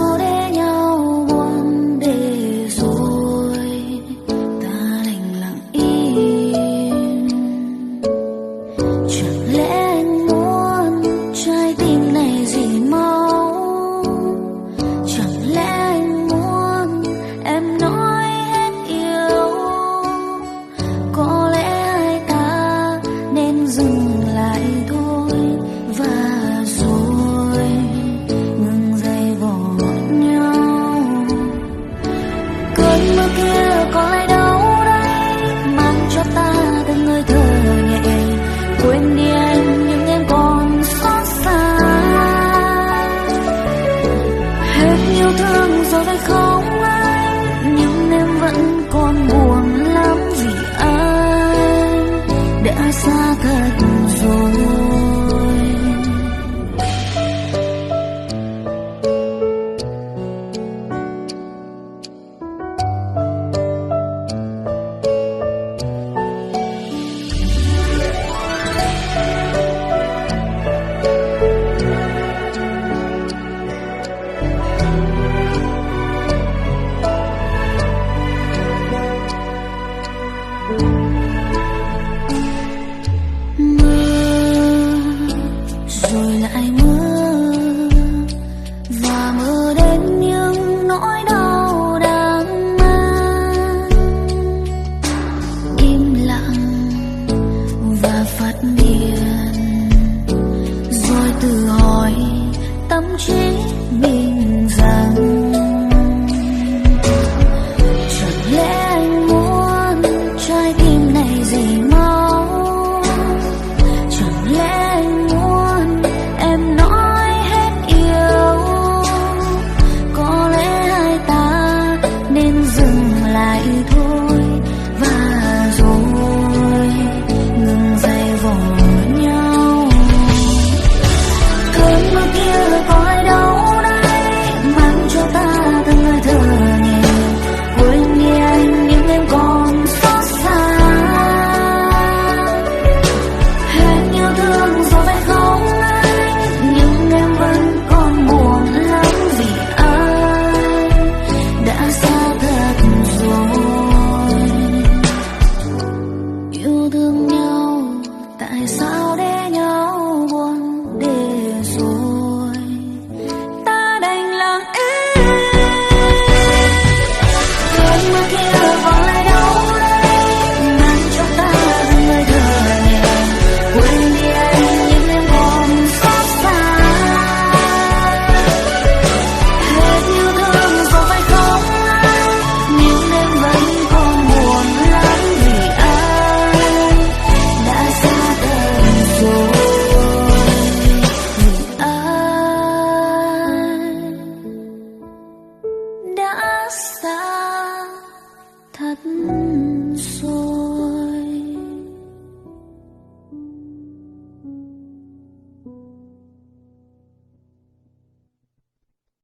sao để nhau buồn để rồi ta đành lặng im. Chẳng lẽ anh muốn trái tim này dỉ máu? Chẳng lẽ anh muốn em nói hết yêu? Có lẽ hai ta nên dừng lại thôi, và rồi ngừng giây vò nhau. Cơn mưa kia có lại đâu đây, mang cho ta từng hơi thở nhẹ. Quên đi anh nhưng em còn xót xa. Hết yêu thương rồi phải không?